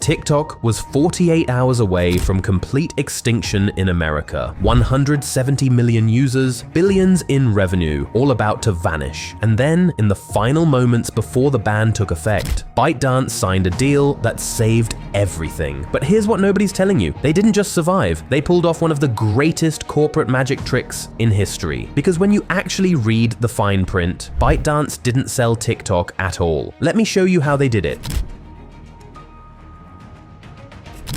TikTok was 48 hours away from complete extinction in America. 170 million users, billions in revenue, all about to vanish. And then, in the final moments before the ban took effect, ByteDance signed a deal that saved everything. But here's what nobody's telling you. They didn't just survive, they pulled off one of the greatest corporate magic tricks in history. Because when you actually read the fine print, ByteDance didn't sell TikTok at all. Let me show you how they did it.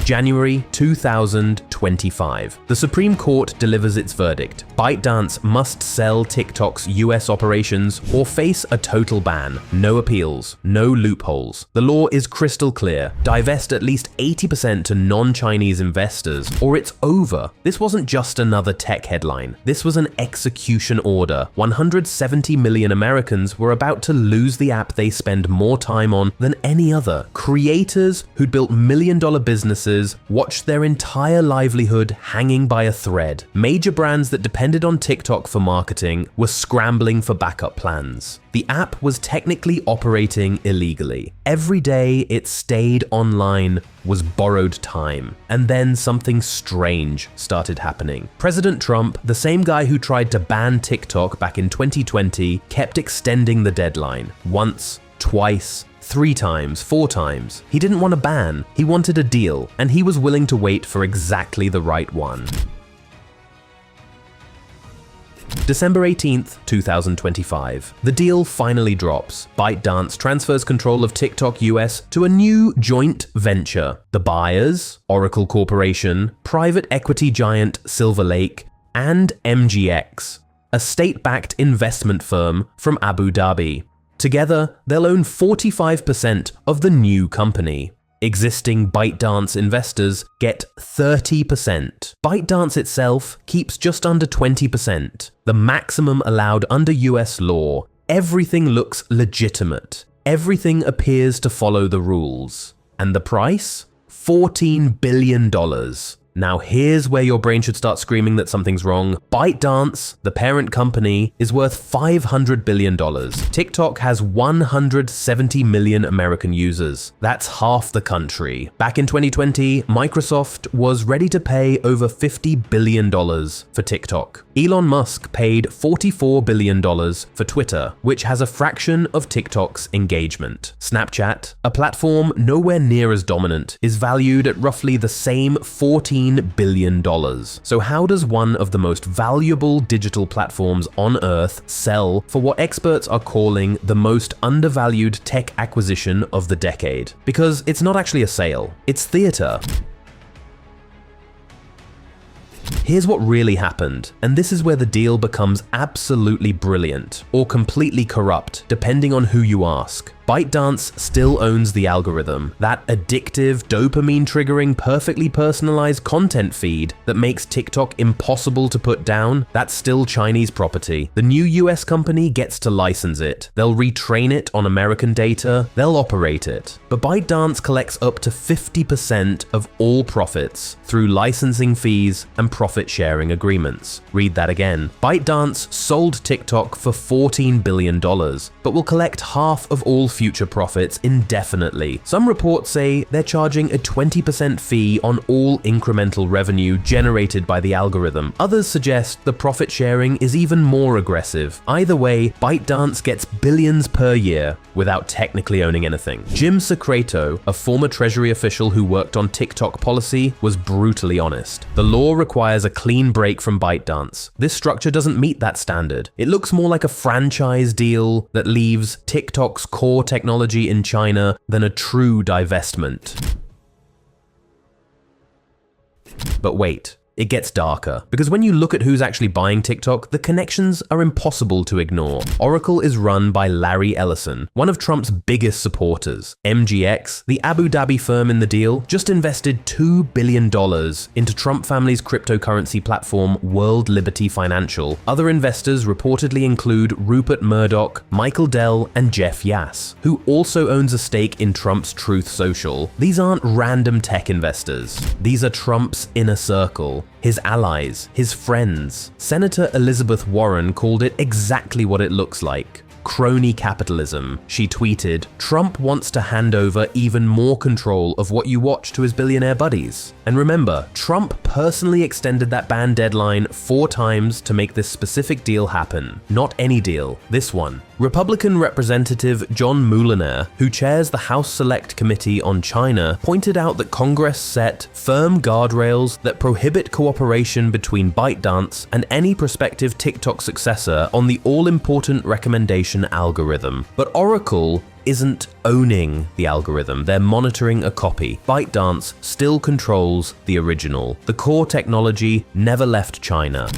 January 2025. The Supreme Court delivers its verdict. ByteDance must sell TikTok's US operations or face a total ban. No appeals, no loopholes. The law is crystal clear. Divest at least 80% to non-Chinese investors or it's over. This wasn't just another tech headline. This was an execution order. 170 million Americans were about to lose the app they spend more time on than any other. Creators who'd built million-dollar businesses watched their entire livelihood hanging by a thread. Major brands that depended on TikTok for marketing were scrambling for backup plans. The app was technically operating illegally. Every day it stayed online was borrowed time. And then something strange started happening. President Trump, the same guy who tried to ban TikTok back in 2020, kept extending the deadline. Once, twice, 3 times, 4 times. He didn't want a ban, he wanted a deal, and he was willing to wait for exactly the right one. December 18th, 2025. The deal finally drops. ByteDance transfers control of TikTok US to a new joint venture. The buyers, Oracle Corporation, private equity giant Silver Lake, and MGX, a state-backed investment firm from Abu Dhabi. Together, they'll own 45% of the new company. Existing ByteDance investors get 30%. ByteDance itself keeps just under 20%, the maximum allowed under US law. Everything looks legitimate. Everything appears to follow the rules. And the price? $14 billion. Now here's where your brain should start screaming that something's wrong. ByteDance, the parent company, is worth $500 billion. TikTok has 170 million American users. That's half the country. Back in 2020, Microsoft was ready to pay over $50 billion for TikTok. Elon Musk paid $44 billion for Twitter, which has a fraction of TikTok's engagement. Snapchat, a platform nowhere near as dominant, is valued at roughly the same $14 billion. So how does one of the most valuable digital platforms on Earth sell for what experts are calling the most undervalued tech acquisition of the decade? Because it's not actually a sale, it's theater. Here's what really happened, and this is where the deal becomes absolutely brilliant, or completely corrupt, depending on who you ask. ByteDance still owns the algorithm, that addictive, dopamine-triggering, perfectly personalized content feed that makes TikTok impossible to put down. That's still Chinese property. The new US company gets to license it. They'll retrain it on American data. They'll operate it. But ByteDance collects up to 50% of all profits through licensing fees and profit-sharing agreements. Read that again. ByteDance sold TikTok for $14 billion, but will collect half of all future profits indefinitely. Some reports say they're charging a 20% fee on all incremental revenue generated by the algorithm. Others suggest the profit sharing is even more aggressive. Either way, ByteDance gets billions per year without technically owning anything. Jim Secreto, a former Treasury official who worked on TikTok policy, was brutally honest. The law requires a clean break from ByteDance. This structure doesn't meet that standard. It looks more like a franchise deal that leaves TikTok's core technology in China than a true divestment. But wait. It gets darker, because when you look at who's actually buying TikTok, the connections are impossible to ignore. Oracle is run by Larry Ellison, one of Trump's biggest supporters. MGX, the Abu Dhabi firm in the deal, just invested $2 billion into Trump family's cryptocurrency platform World Liberty Financial. Other investors reportedly include Rupert Murdoch, Michael Dell, and Jeff Yass, who also owns a stake in Trump's Truth Social. These aren't random tech investors. These are Trump's inner circle. His allies, his friends. Senator Elizabeth Warren called it exactly what it looks like. crony capitalism. She tweeted, "Trump wants to hand over even more control of what you watch to his billionaire buddies." And remember, Trump personally extended that ban deadline 4 times to make this specific deal happen. Not any deal, this one. Republican Representative John Mulliner, who chairs the House Select Committee on China, pointed out that Congress set firm guardrails that prohibit cooperation between ByteDance and any prospective TikTok successor on the all-important recommendation algorithm. But Oracle isn't owning the algorithm, they're monitoring a copy. ByteDance still controls the original. The core technology never left China.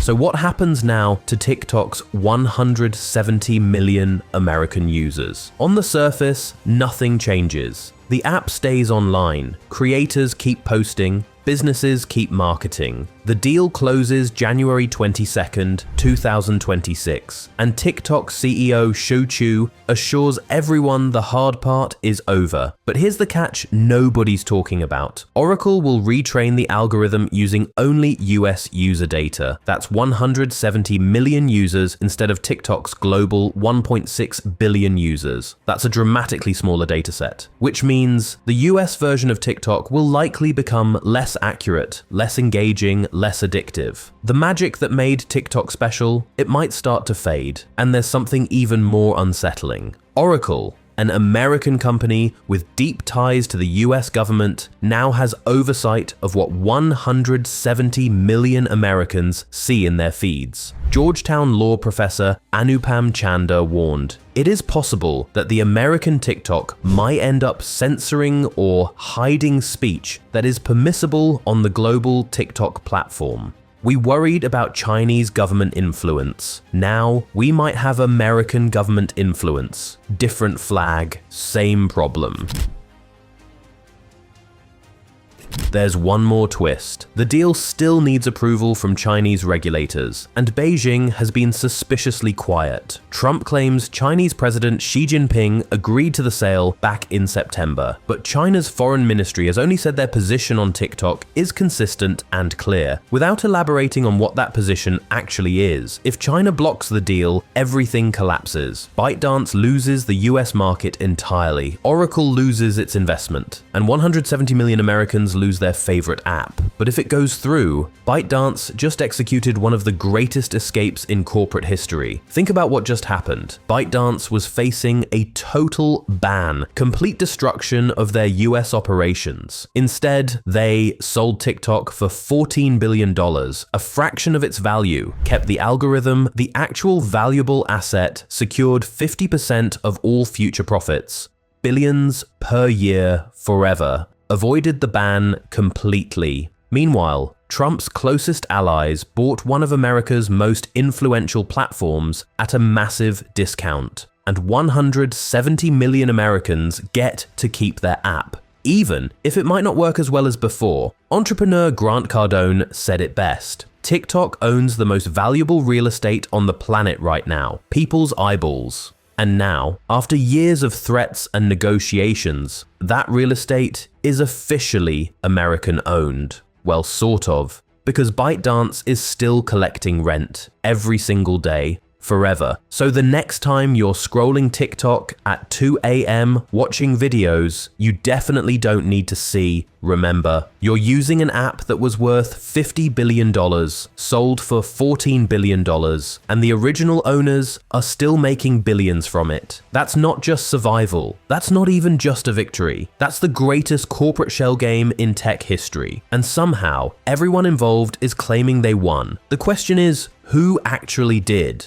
So what happens now to TikTok's 170 million American users? On the surface, nothing changes. The app stays online, creators keep posting, businesses keep marketing. The deal closes January 22nd, 2026, and TikTok CEO Shou Chew assures everyone the hard part is over. But here's the catch nobody's talking about. Oracle will retrain the algorithm using only US user data. That's 170 million users instead of TikTok's global 1.6 billion users. That's a dramatically smaller dataset, which means the US version of TikTok will likely become less accurate, less engaging, less addictive. The magic that made TikTok special, it might start to fade, and there's something even more unsettling. Oracle, an American company with deep ties to the US government, now has oversight of what 170 million Americans see in their feeds. Georgetown law professor Anupam Chanda warned, "It is possible that the American TikTok might end up censoring or hiding speech that is permissible on the global TikTok platform." We worried about Chinese government influence. Now we might have American government influence. Different flag, same problem. There's one more twist. The deal still needs approval from Chinese regulators, and Beijing has been suspiciously quiet. Trump claims Chinese President Xi Jinping agreed to the sale back in September, but China's foreign ministry has only said their position on TikTok is consistent and clear, without elaborating on what that position actually is. If China blocks the deal, everything collapses. ByteDance loses the US market entirely, Oracle loses its investment, and 170 million Americans lose their favorite app. But if it goes through, ByteDance just executed one of the greatest escapes in corporate history. Think about what just happened. ByteDance was facing a total ban, complete destruction of their US operations. Instead, they sold TikTok for $14 billion, a fraction of its value, kept the algorithm, the actual valuable asset, secured 50% of all future profits, billions per year forever, avoided the ban completely. Meanwhile, Trump's closest allies bought one of America's most influential platforms at a massive discount, and 170 million Americans get to keep their app, even if it might not work as well as before. Entrepreneur Grant Cardone said it best. TikTok owns the most valuable real estate on the planet right now, people's eyeballs. And now, after years of threats and negotiations, that real estate is officially American-owned. Well, sort of, because ByteDance is still collecting rent every single day, forever. So the next time you're scrolling TikTok at 2 a.m. watching videos, you definitely don't need to see, remember, you're using an app that was worth $50 billion, sold for $14 billion, and the original owners are still making billions from it. That's not just survival. That's not even just a victory. That's the greatest corporate shell game in tech history. And somehow, everyone involved is claiming they won. The question is, who actually did?